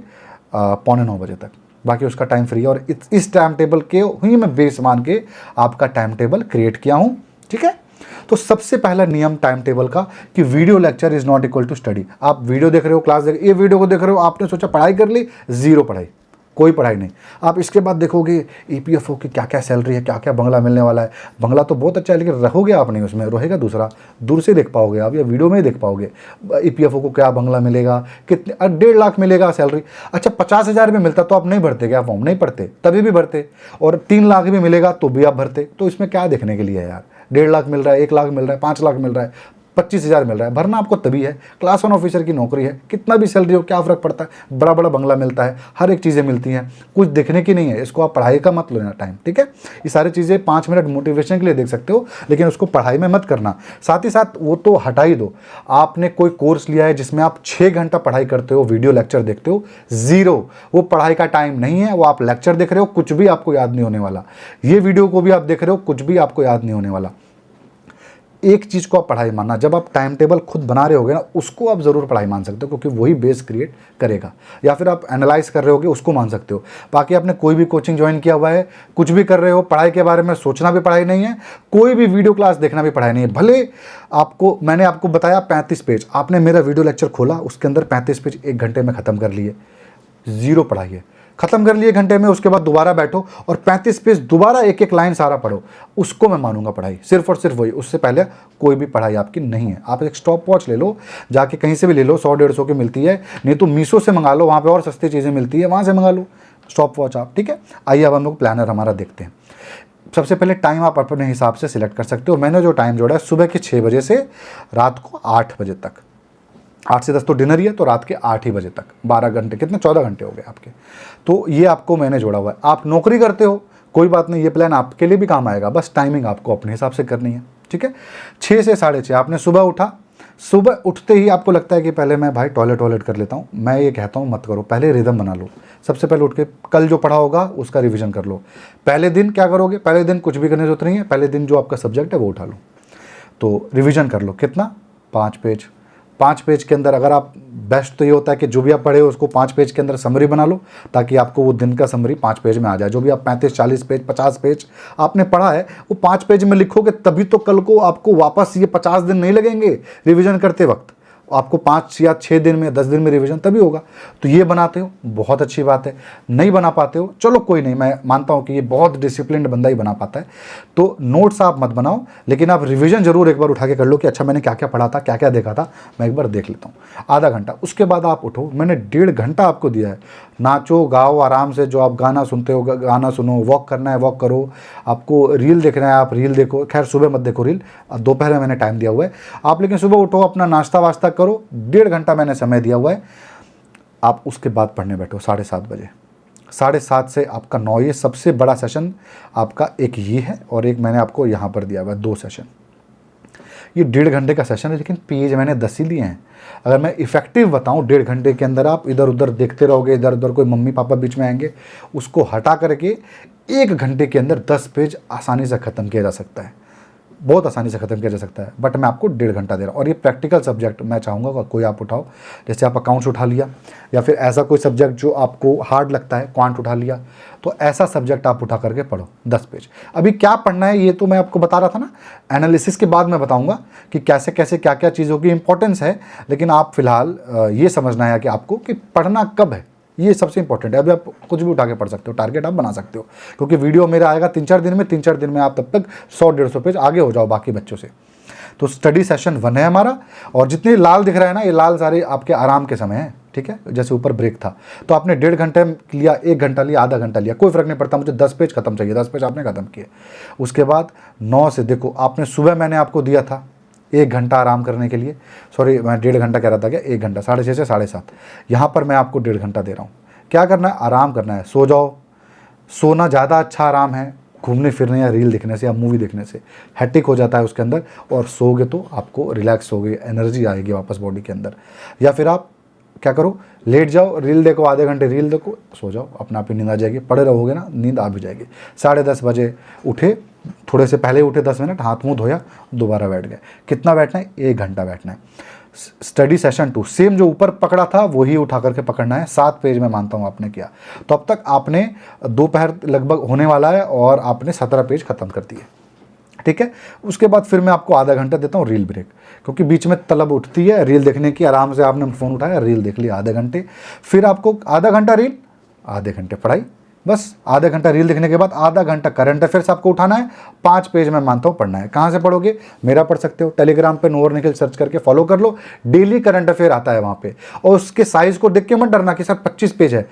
[SPEAKER 1] 8:45 बजे तक, बाकी उसका टाइम फ्री है। और इस टाइम टेबल के ही मैं बेस मान के आपका टाइम टेबल क्रिएट किया हूँ, ठीक है। तो सबसे पहला नियम टाइम टेबल का कि video lecture is not equal to study. आप वीडियो देख रहे हो, क्लास देख, ये वीडियो को देख रहे हो, आपने सोचा पढ़ाई कर ली, 0 पढ़ाई, कोई पढ़ाई नहीं। आप इसके बाद देखोगे EPFO की क्या क्या सैलरी है, क्या क्या बंगला मिलने वाला है। बंगला तो बहुत अच्छा है, लेकिन रहोगे आप नहीं उसमें, रहेगा दूसरा, दूर से देख पाओगे आप, या वीडियो में ही देख पाओगे EPFO को क्या बंगला मिलेगा, कितने 1.5 लाख मिलेगा सैलरी। अच्छा 50,000 में मिलता तो आप नहीं भरते क्या फॉर्म? नहीं पढ़ते, तभी भी भरते। और 3 लाख भी मिलेगा तो भी आप भरते। तो इसमें क्या देखने के लिए है यार? 1.5 लाख मिल रहा है, 1 लाख मिल रहा है, 5 लाख मिल रहा है, 25,000 मिल रहा है, भरना आपको तभी है। क्लास 1 ऑफिसर की नौकरी है, कितना भी सैलरी हो क्या फ़र्क पड़ता है, बड़ा बड़ा बंगला मिलता है, हर एक चीज़ें मिलती हैं, कुछ देखने की नहीं है। इसको आप पढ़ाई का मत लेना टाइम, ठीक है। ये सारी चीज़ें 5 मिनट मोटिवेशन के लिए देख सकते हो, लेकिन उसको पढ़ाई में मत करना। साथ ही साथ वो तो हटा ही दो, आपने कोई कोर्स लिया है जिसमें आप 6 घंटा पढ़ाई करते हो, वीडियो लेक्चर देखते हो, 0, वो पढ़ाई का टाइम नहीं है। वो आप लेक्चर देख रहे हो, कुछ भी आपको याद नहीं होने वाला। ये वीडियो को भी आप देख रहे हो, कुछ भी आपको याद नहीं होने वाला। एक चीज़ को आप पढ़ाई मानना, जब आप टाइम टेबल खुद बना रहे होगे ना, उसको आप ज़रूर पढ़ाई मान सकते हो, क्योंकि वही बेस क्रिएट करेगा। या फिर आप एनालाइज कर रहे होगे, उसको मान सकते हो। बाकी आपने कोई भी कोचिंग ज्वाइन किया हुआ है, कुछ भी कर रहे हो, पढ़ाई के बारे में सोचना भी पढ़ाई नहीं है, कोई भी वीडियो क्लास देखना भी पढ़ाई नहीं है। भले आपको, मैंने आपको बताया 35 पेज, आपने मेरा वीडियो लेक्चर खोला, उसके अंदर 35 पेज 1 घंटे में ख़त्म कर लिए, ज़ीरो पढ़ाई है, खत्म कर लिए घंटे में। उसके बाद दोबारा बैठो और 35 पेज दोबारा एक एक लाइन सारा पढ़ो, उसको मैं मानूंगा पढ़ाई, सिर्फ और सिर्फ वही। उससे पहले कोई भी पढ़ाई आपकी नहीं है। आप एक स्टॉप वॉच ले लो, जाके कहीं से भी ले लो, 100-150 की मिलती है, नहीं तो मीशो से मंगा लो, वहाँ पे और सस्ती चीज़ें मिलती है, वहाँ से मंगा लो स्टॉप वॉच आप। ठीक है, आइए अब हम लोग प्लानर हमारा देखते हैं। सबसे पहले टाइम आप अपने हिसाब से सिलेक्ट कर सकते हो। मैंने जो टाइम जोड़ा है सुबह के 6 बजे से रात को 8 बजे तक। 8 से 10 तो डिनर ही है, तो रात के 8 ही बजे तक 12 घंटे, कितने 14 घंटे हो गए आपके। तो ये आपको मैंने जोड़ा हुआ है। आप नौकरी करते हो, कोई बात नहीं, ये प्लान आपके लिए भी काम आएगा, बस टाइमिंग आपको अपने हिसाब से करनी है। ठीक है, 6 से 6:30 आपने सुबह उठा। सुबह उठते ही आपको लगता है कि पहले मैं भाई टॉयलेट कर लेता हूँ, मैं ये कहता हूँ मत करो, पहले रिदम बना लो। सबसे पहले उठ के कल जो पढ़ा होगा उसका रिवीजन कर लो। पहले दिन क्या करोगे, पहले दिन कुछ भी करने की जरूरत नहीं है, पहले दिन जो आपका सब्जेक्ट है वो उठा लो, तो रिवीजन कर लो। कितना, 5 पेज। 5 पेज के अंदर, अगर आप, बेस्ट तो ये होता है कि जो भी आप पढ़े हो उसको 5 पेज के अंदर समरी बना लो, ताकि आपको वो दिन का समरी 5 पेज में आ जाए। जो भी आप 35, 40 पेज, 50 पेज आपने पढ़ा है वो 5 पेज में लिखोगे, तभी तो कल को आपको वापस ये 50 दिन नहीं लगेंगे रिवीजन करते वक्त। आपको 5 या 6 दिन में, 10 दिन में रिवीजन तभी होगा। तो ये बनाते हो, बहुत अच्छी बात है। नहीं बना पाते हो, चलो कोई नहीं, मैं मानता हूँ कि ये बहुत डिसिप्लिन्ड बंदा ही बना पाता है। तो नोट्स आप मत बनाओ, लेकिन आप रिवीजन जरूर एक बार उठा के कर लो कि अच्छा मैंने क्या क्या पढ़ा था, क्या क्या देखा था, मैं एक बार देख लेता हूँ। आधा घंटा, उसके बाद आप उठो। मैंने 1.5 घंटा आपको दिया है, नाचो गाओ आराम से, जो आप गाना सुनते हो गाना सुनो, वॉक करना है वॉक करो, आपको रील देखना है आप रील देखो। खैर सुबह मत देखो रील, दोपहर में मैंने टाइम दिया हुआ है आप, लेकिन सुबह उठो, अपना नाश्ता वास्ता करो, 1.5 घंटा मैंने समय दिया हुआ है। आप उसके बाद पढ़ने बैठो 7:30 बजे। 7:30 से आपका 9, ये सबसे बड़ा सेशन आपका एक ये है, और एक मैंने आपको यहाँ पर दिया हुआ है 2 सेशन। ये 1.5 घंटे का सेशन है, लेकिन पेज मैंने 10 ही लिए हैं। अगर मैं इफेक्टिव बताऊं, 1.5 घंटे के अंदर आप इधर उधर देखते रहोगे, इधर उधर कोई मम्मी पापा बीच में आएंगे, उसको हटा करके 1 घंटे के अंदर 10 पेज आसानी से ख़त्म किया जा सकता है, बहुत आसानी से ख़त्म किया जा सकता है। बट मैं आपको 1.5 घंटा दे रहा हूँ। और ये प्रैक्टिकल सब्जेक्ट मैं चाहूँगा कोई आप उठाओ, जैसे आप अकाउंट्स उठा लिया, या फिर ऐसा कोई सब्जेक्ट जो आपको हार्ड लगता है, क्वांट उठा लिया, तो ऐसा सब्जेक्ट आप उठा करके पढ़ो 10 पेज। अभी क्या पढ़ना है ये तो मैं आपको बता रहा था ना, एनालिसिस के बाद मैं बताऊँगा कि कैसे कैसे क्या क्या चीज़ों की इंपॉर्टेंस है। लेकिन आप फिलहाल ये समझना है कि आपको कि पढ़ना कब है, ये सबसे इंपॉर्टेंट है। अभी आप कुछ भी उठा के पढ़ सकते हो, टारगेट आप बना सकते हो, क्योंकि वीडियो मेरा आएगा 3-4 दिन में, 3-4 दिन में आप तब तक 100-150 पेज आगे हो जाओ बाकी बच्चों से। तो स्टडी सेशन 1 है हमारा, और जितने लाल दिख रहा है ना, ये लाल सारे आपके आराम के समय हैं। ठीक है, जैसे ऊपर ब्रेक था, तो आपने 1.5 घंटे लिया, 1 घंटा लिया, आधा घंटा लिया, कोई फर्क नहीं पड़ता, मुझे 10 पेज खत्म चाहिए, 10 पेज आपने खत्म किए। उसके बाद 9 से देखो, आपने सुबह मैंने आपको दिया था 1 घंटा आराम करने के लिए, सॉरी मैं 1.5 घंटा कह रहा था, क्या 1 घंटा, 6:30 से 7:30, यहाँ पर मैं आपको 1.5 घंटा दे रहा हूँ। क्या करना है, आराम करना है, सो जाओ। सोना ज़्यादा अच्छा आराम है घूमने फिरने या रील देखने से या मूवी देखने से, हैट्रिक हो जाता है उसके अंदर, और सोगे तो आपको रिलैक्स होगे, एनर्जी आएगी वापस बॉडी के अंदर। या फिर आप क्या करो, लेट जाओ, रील देखो, आधे घंटे रील देखो, सो जाओ, अपना आप ही नींद आ जाएगी। पड़े रहोगे ना, नींद आ भी जाएगी। 10:30 बजे उठे, थोड़े से पहले उठे, 10 मिनट हाथ मुँह धोया, दोबारा बैठ गए। कितना बैठना है, 1 घंटा बैठना है। स्टडी सेशन 2 सेम जो ऊपर पकड़ा था वही उठा करके पकड़ना है। 7 पेज में मानता हूँ आपने किया, तो अब तक आपने दोपहर लगभग होने वाला है और आपने 17 पेज खत्म कर दिए। ठीक है, उसके बाद फिर मैं आपको आधा घंटा देता हूँ रील ब्रेक, क्योंकि बीच में तलब उठती है रील देखने की। आराम से आपने फ़ोन उठाया, रील देख लिया आधे घंटे, फिर आपको आधा घंटा रील, आधे घंटे पढ़ाई, बस। आधा घंटा रील देखने के बाद आधा घंटा करंट अफेयर्स आपको उठाना है। 5 पेज मैं मानता हूँ पढ़ना है। कहाँ से पढ़ोगे, मेरा पढ़ सकते हो, टेलीग्राम पे नूर निखिल सर्च करके फॉलो कर लो, डेली करंट अफेयर आता है वहाँ पे। और उसके साइज को देख के मत डरना कि सर 25 पेज है।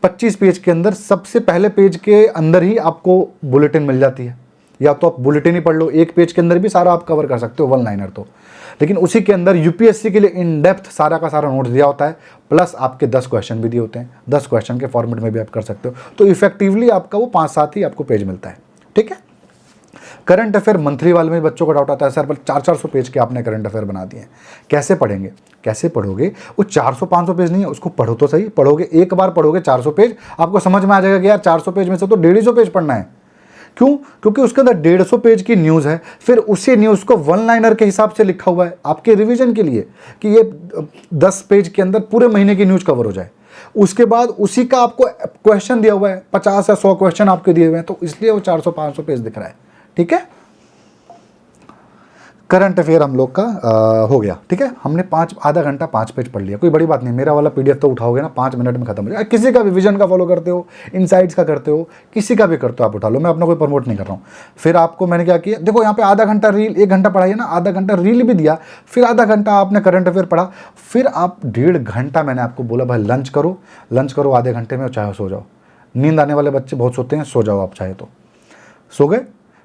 [SPEAKER 1] 25 पेज के अंदर सबसे पहले पेज के अंदर ही आपको बुलेटिन मिल जाती है, या तो आप बुलेटिन ही पढ़ लो, एक पेज के अंदर भी सारा आप कवर कर सकते हो, 1 लाइनर तो। लेकिन उसी के अंदर यूपीएससी के लिए इन डेप्थ सारा का सारा नोट्स दिया होता है, प्लस आपके 10 क्वेश्चन भी दिए होते हैं। 10 क्वेश्चन के फॉर्मेट में भी आप कर सकते हो, तो इफेक्टिवली आपका वो 5-7 ही आपको पेज मिलता है। ठीक है, करंट अफेयर मंथली वाले में बच्चों को डाउट आता है, सर पर 400-400 पेज के आपने करंट अफेयर बना दिए हैं, कैसे पढ़ेंगे, कैसे पढ़ोगे? वो 400-500 पेज नहीं है, उसको पढ़ो तो सही। पढ़ोगे, एक बार पढ़ोगे 400 पेज, आपको समझ में आ जाएगा कि यार 400 पेज में से तो 150 पेज पढ़ना है। क्यों? क्योंकि उसके अंदर 150 पेज की न्यूज़ है, फिर उसी न्यूज़ को वन लाइनर के हिसाब से लिखा हुआ है आपके रिवीजन के लिए कि ये 10 पेज के अंदर पूरे महीने की न्यूज़ कवर हो जाए। उसके बाद उसी का आपको क्वेश्चन दिया हुआ है, 50 या 100 क्वेश्चन आपके दिए हुए हैं, तो इसलिए वो 400-500 पेज दिख रहा है। ठीक है, करंट अफेयर हम लोग का हो गया। ठीक है, हमने आधा घंटा 5 पेज पढ़ लिया, कोई बड़ी बात नहीं। मेरा वाला पीडीएफ तो उठाओगे ना 5 मिनट में खत्म हो जाएगा। किसी का भी विजन का फॉलो करते हो, इनसाइट्स का करते हो, किसी का भी करते हो, आप उठा लो, मैं अपना कोई प्रमोट नहीं कर रहा हूँ। फिर आपको मैंने क्या किया, देखो यहाँ पे आधा घंटा रील, 1 घंटा पढ़ाई है ना, आधा घंटा रील भी दिया, फिर आधा घंटा आपने करंट अफेयर पढ़ा, फिर आप 1.5 घंटा मैंने आपको बोला भाई लंच करो आधे घंटे में, चाहे सो जाओ। नींद आने वाले बच्चे बहुत सोते हैं, सो जाओ आप चाहे तो, सो गए।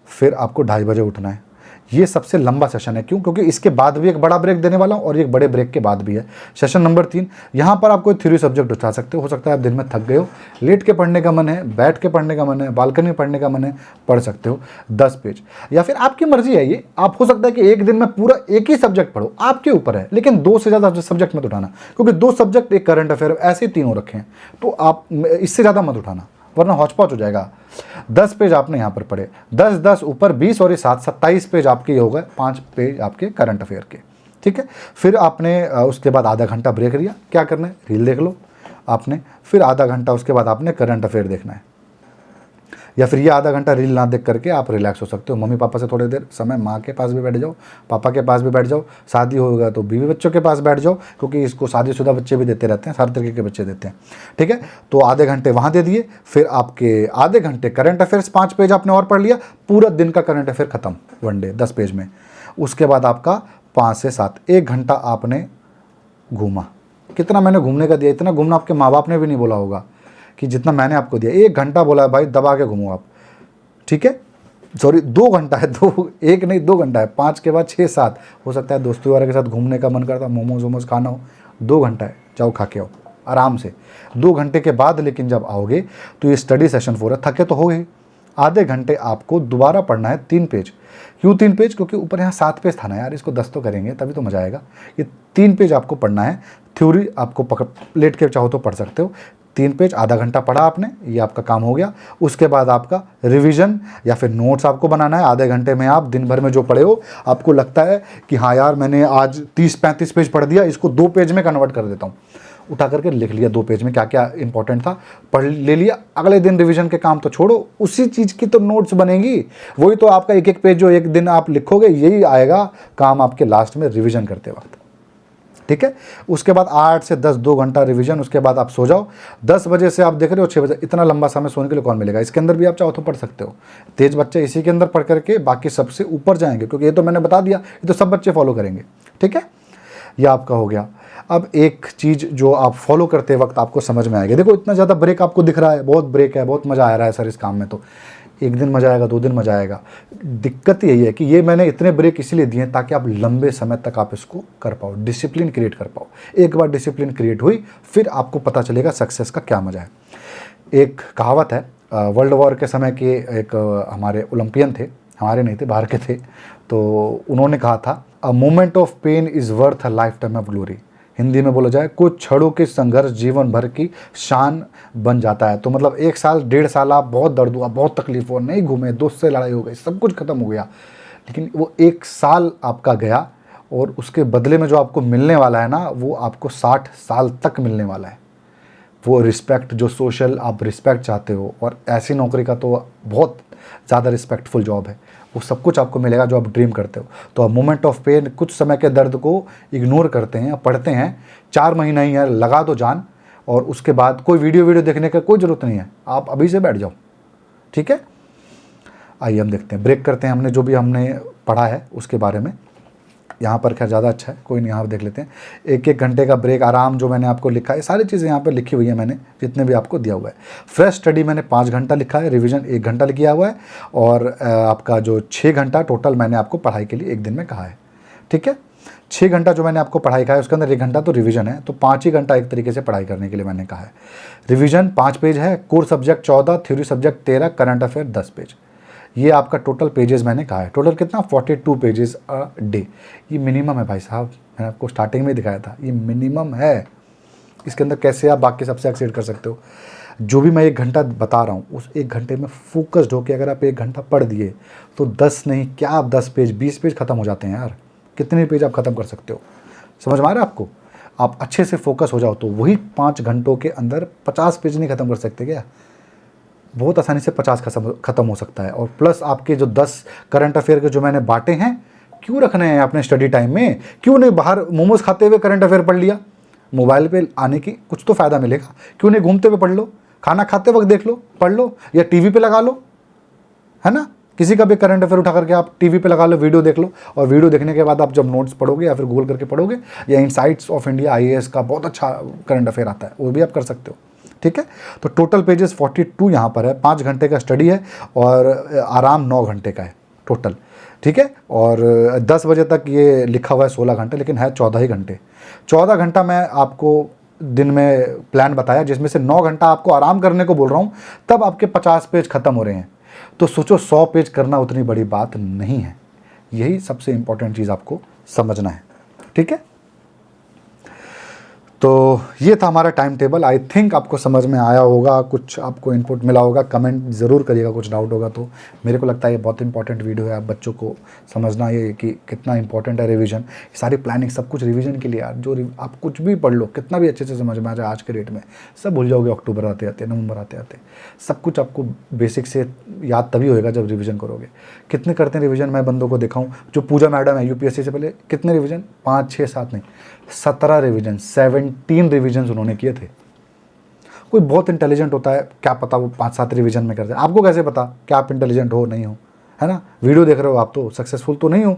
[SPEAKER 1] फिर आपको 2:30 बजे उठना है। ये सबसे लंबा सेशन है, क्यों? क्योंकि इसके बाद भी एक बड़ा ब्रेक देने वाला हूँ और एक बड़े ब्रेक के बाद भी है। सेशन नंबर 3, यहाँ पर आप कोई थ्योरी सब्जेक्ट उठा सकते हो सकता है आप दिन में थक गए हो, लेट के पढ़ने का मन है, बैठ के पढ़ने का मन है, बालकनी में पढ़ने का मन है, पढ़ सकते हो 10 पेज, या फिर आपकी मर्जी है ये, आप हो सकता है कि एक दिन में पूरा एक ही सब्जेक्ट पढ़ो, आपके ऊपर है, लेकिन 2 से ज़्यादा सब्जेक्ट मत उठाना, क्योंकि 2 सब्जेक्ट एक करंट अफेयर ऐसे ही 3 हो रखे हैं, तो आप इससे ज़्यादा मत उठाना वरना हौच-पौच हो जाएगा। 10 पेज आपने यहाँ पर पढ़े, 10 ऊपर 20 और ये 7 27 पेज आपके ये हो गए, 5 पेज आपके करंट अफेयर के। ठीक है, फिर आपने उसके बाद आधा घंटा ब्रेक लिया, क्या करना है, रील देख लो आपने, फिर आधा घंटा उसके बाद आपने करंट अफेयर देखना है, या फिर ये आधा घंटा रील ना देख करके आप रिलैक्स हो सकते हो। मम्मी पापा से थोड़ी देर समय माँ के पास भी बैठ जाओ, पापा के पास भी बैठ जाओ, शादी होगा तो बीवी बच्चों के पास बैठ जाओ, क्योंकि इसको शादीशुदा बच्चे भी देते रहते हैं, सारे तरीके के बच्चे देते हैं। ठीक है, तो आधे घंटे वहाँ दे दिए, फिर आपके आधे घंटे करंट अफेयर्स 5 पेज आपने और पढ़ लिया, पूरा दिन का करंट अफेयर खत्म वन डे 10 पेज में। उसके बाद आपका 5 से 7 1 घंटा आपने घूमा। कितना मैंने घूमने का दिया, इतना घूमना आपके माँ बाप ने भी नहीं बोला होगा कि जितना मैंने आपको दिया। 1 घंटा बोला है भाई, दबा के घूमो आप। ठीक है, सॉरी 2 घंटा है, 1 नहीं 2 घंटा है, 5 के बाद 6 7 हो सकता है दोस्तों वगैरह के साथ घूमने का मन करता, मोमोज वोमोज खाना हो, 2 घंटा है, जाओ खा के आओ आराम से। 2 घंटे के बाद लेकिन जब आओगे तो ये स्टडी सेशन 4 है, थके तो हो गए। आधे घंटे आपको दोबारा पढ़ना है 3 पेज। क्यों 3 पेज? क्योंकि ऊपर यहाँ 7 पेज था ना यार, इसको 10 तो करेंगे तभी तो मजा आएगा। ये 3 पेज आपको पढ़ना है। थ्योरी आपको लेट के चाहो तो पढ़ सकते हो। 3 पेज आधा घंटा पढ़ा आपने, ये आपका काम हो गया। उसके बाद आपका रिवीजन या फिर नोट्स आपको बनाना है। आधे घंटे में आप दिन भर में जो पढ़े हो, आपको लगता है कि हाँ यार मैंने आज 30-35 पेज पढ़ दिया, इसको 2 पेज में कन्वर्ट कर देता हूँ, उठा करके लिख लिया 2 पेज में क्या क्या इंपॉर्टेंट था, पढ़ ले लिया। अगले दिन रिवीजन के काम तो छोड़ो, उसी चीज़ की तो नोट्स बनेगी, वही तो आपका एक एक पेज जो एक दिन आप लिखोगे यही आएगा काम आपके लास्ट में रिवीजन करते वक्त। ठीक है, उसके बाद 8 से 10 2 घंटा रिवीजन, उसके बाद आप सो जाओ। 10 बजे से आप देख रहे हो 6 बजे, इतना लंबा समय सोने के लिए कौन मिलेगा। इसके अंदर भी आप चाहो तो पढ़ सकते हो। तेज बच्चे इसी के अंदर पढ़ करके बाकी सबसे ऊपर जाएंगे, क्योंकि ये तो मैंने बता दिया, ये तो सब बच्चे फॉलो करेंगे। ठीक है, ये आपका हो गया। अब एक चीज़ जो आप फॉलो करते वक्त आपको समझ में आएगी, देखो इतना ज़्यादा ब्रेक आपको दिख रहा है, बहुत ब्रेक है, बहुत मज़ा आ रहा है सर इस काम में, तो एक दिन मज़ा आएगा, 2 दिन मज़ा आएगा। दिक्कत यही है कि ये मैंने इतने ब्रेक इसलिए दिए हैं ताकि आप लंबे समय तक आप इसको कर पाओ, डिसिप्लिन क्रिएट कर पाओ। एक बार डिसिप्लिन क्रिएट हुई फिर आपको पता चलेगा सक्सेस का क्या मज़ा है। एक कहावत है, वर्ल्ड वॉर के समय के एक हमारे ओलंपियन थे, हमारे नहीं थे, बाहर के थे, तो उन्होंने कहा था a moment of pain is worth a life time of glory. Hindi में बोला जाए, कुछ क्षणों के संघर्ष जीवन भर की शान बन जाता है। तो मतलब 1 साल 1.5 साल आप बहुत दर्द हुआ, बहुत तकलीफ हुआ, नहीं घूमे, दोस्त से लड़ाई हो गई, सब कुछ खत्म हो गया, लेकिन वो 1 साल आपका गया और उसके बदले में जो आपको मिलने वाला है ना, वो आपको 60 साल तक मिलने वाला है। वो रिस्पेक्ट, जो सोशल आप रिस्पेक्ट चाहते हो, और ऐसी नौकरी का तो बहुत ज़्यादा रिस्पेक्टफुल जॉब है, वो सब कुछ आपको मिलेगा जो आप ड्रीम करते हो। तो आप मोमेंट ऑफ पेन, कुछ समय के दर्द को इग्नोर करते हैं, पढ़ते हैं, 4 महीना ही है, लगा दो जान, और उसके बाद कोई वीडियो देखने का कोई ज़रूरत नहीं है, आप अभी से बैठ जाओ। ठीक है, आइए हम देखते हैं, ब्रेक करते हैं। हमने जो भी हमने पढ़ा है उसके बारे में, यहाँ पर खैर ज़्यादा अच्छा है, कोई नहीं, यहाँ पर देख लेते हैं। 1-1 घंटे का ब्रेक आराम, जो मैंने आपको लिखा है सारी चीज़ें यहाँ पर लिखी हुई है मैंने, जितने भी आपको दिया हुआ है। फ्रेश स्टडी मैंने 5 घंटा लिखा है, रिवीजन 1 घंटा लिखा हुआ है, और आपका जो 6 घंटा टोटल मैंने आपको पढ़ाई के लिए एक दिन में कहा है। ठीक है, 6 घंटा जो मैंने आपको पढ़ाई कहा है उसके अंदर 1 घंटा तो रिवीजन है, तो 5 ही घंटा एक तरीके से पढ़ाई करने के लिए मैंने कहा है। रिवीजन 5 पेज है, core subject 14, theory subject 13, current affair 10 page. ये आपका टोटल पेजेस मैंने कहा है। टोटल कितना? 42 पेजेस अ डे। ये मिनिमम है भाई साहब, मैंने आपको स्टार्टिंग में दिखाया था, ये मिनिमम है। इसके अंदर कैसे आप बाकी सबसे एक्सीड कर सकते हो। जो भी मैं 1 घंटा बता रहा हूँ उस 1 घंटे में फोकस्ड होकर अगर आप 1 घंटा पढ़ दिए तो 10 नहीं क्या आप 10 पेज 20 पेज ख़त्म हो जाते हैं यार। कितने पेज आप ख़त्म कर सकते हो, समझ में आ रहा है आपको? आप अच्छे से फोकस हो जाओ तो वही 5 घंटों के अंदर 50 पेज नहीं ख़त्म कर सकते क्या? बहुत आसानी से 50 ख़त्म हो सकता है। और प्लस आपके जो 10 करंट अफेयर के जो मैंने बांटे हैं, क्यों रखने हैं अपने स्टडी टाइम में? क्यों नहीं बाहर मोमोज खाते हुए करंट अफेयर पढ़ लिया? मोबाइल पे आने की कुछ तो फ़ायदा मिलेगा, क्यों नहीं घूमते हुए पढ़ लो, खाना खाते वक्त देख लो, पढ़ लो, या टीवी पे लगा लो, है ना? किसी का भी करंट अफेयर उठा करके आप टीवी पे लगा लो, वीडियो देख लो, और वीडियो देखने के बाद आप जब नोट्स पढ़ोगे या फिर गूगल करके पढ़ोगे, या इनसाइट्स ऑफ इंडिया IAS का बहुत अच्छा करंट अफेयर आता है, वो भी आप कर सकते हो। ठीक है, तो टोटल पेजेस 42 यहाँ पर है। 5 घंटे का स्टडी है और आराम 9 घंटे का है टोटल। ठीक है, और 10 बजे तक ये लिखा हुआ है 16 घंटे, लेकिन है 14 ही घंटे। 14 घंटा मैं आपको दिन में प्लान बताया, जिसमें से 9 घंटा आपको आराम करने को बोल रहा हूँ, तब आपके 50 पेज खत्म हो रहे हैं। तो सोचो 100 पेज करना उतनी बड़ी बात नहीं है। यही सबसे इंपॉर्टेंट चीज़ आपको समझना है। ठीक है, तो ये था हमारा टाइम टेबल। आई थिंक आपको समझ में आया होगा, कुछ आपको इनपुट मिला होगा। कमेंट ज़रूर करिएगा कुछ डाउट होगा तो। मेरे को लगता है ये बहुत इंपॉर्टेंट वीडियो है, आप बच्चों को समझना ये कि कितना इंपॉर्टेंट है रिवीजन। सारी प्लानिंग सब कुछ रिवीजन के लिए यार। जो आप कुछ भी पढ़ लो, कितना भी अच्छे से समझ में आ जाए आज के डेट में, सब भूल जाओगे अक्टूबर आते आते, नवंबर आते आते। सब कुछ आपको बेसिक से याद तभी होएगा जब रिवीजन करोगे। कितने करते हैं रिवीजन? मैं बंदों को देखा हूँ, जो पूजा मैडम है UPSC से पहले, कितने रिवीजन? 5, 6, 7 नहीं, 17 रिवीजन, 17 रिवीजन उन्होंने किए थे। कोई बहुत इंटेलिजेंट होता है, क्या पता वो 5-7 रिवीजन में करते हैं। आपको कैसे पता कि आप इंटेलिजेंट हो नहीं हो, है ना? वीडियो देख रहे हो आप तो सक्सेसफुल तो नहीं हो,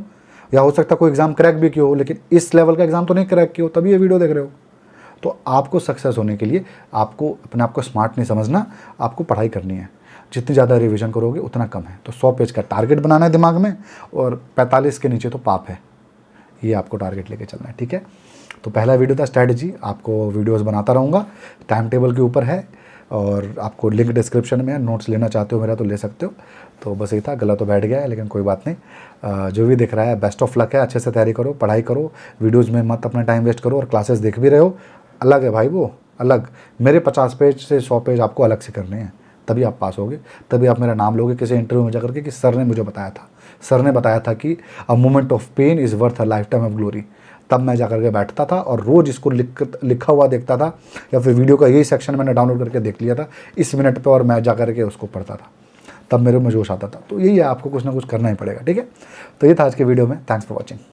[SPEAKER 1] या हो सकता है कोई एग्जाम क्रैक भी किया हो, लेकिन इस लेवल का एग्जाम तो नहीं क्रैक किया हो, तभी ये वीडियो देख रहे हो। तो आपको सक्सेस होने के लिए आपको अपने आप को स्मार्ट नहीं समझना, आपको पढ़ाई करनी है। जितनी ज़्यादा रिवीजन करोगे उतना कम है। तो 100 पेज का टारगेट बनाना है दिमाग में, और 45 के नीचे तो पाप है। ये आपको टारगेट लेके चलना है। ठीक है, तो पहला वीडियो था स्ट्रैटेजी। आपको वीडियोस बनाता रहूँगा, टाइम टेबल के ऊपर है, और आपको लिंक डिस्क्रिप्शन में है। नोट्स लेना चाहते हो मेरा तो ले सकते हो। तो बस यही था, गला तो बैठ गया है लेकिन कोई बात नहीं। जो भी दिख रहा है बेस्ट ऑफ लक है। अच्छे से तैयारी करो, पढ़ाई करो, वीडियोज़ में मत अपना टाइम वेस्ट करो, और क्लासेस देख भी रहे हो, अलग है भाई वो, अलग। मेरे 50 पेज से 100 पेज आपको अलग से करने हैं, तभी आप पास होगे, तभी आप मेरा नाम लोगे किसी इंटरव्यू में जाकर के कि सर ने मुझे बताया था, सर ने बताया था कि a moment of pain is worth a life time of glory. तब मैं जाकर के बैठता था और रोज़ इसको लिखा हुआ देखता था, या फिर वीडियो का यही सेक्शन मैंने डाउनलोड करके देख लिया था इस मिनट पे, और मैं जाकर के उसको पढ़ता था। तब मेरे में जोश आता था। तो यही है, आपको कुछ ना कुछ करना ही पड़ेगा। ठीक है, तो ये था आज के वीडियो में। Thanks for watching.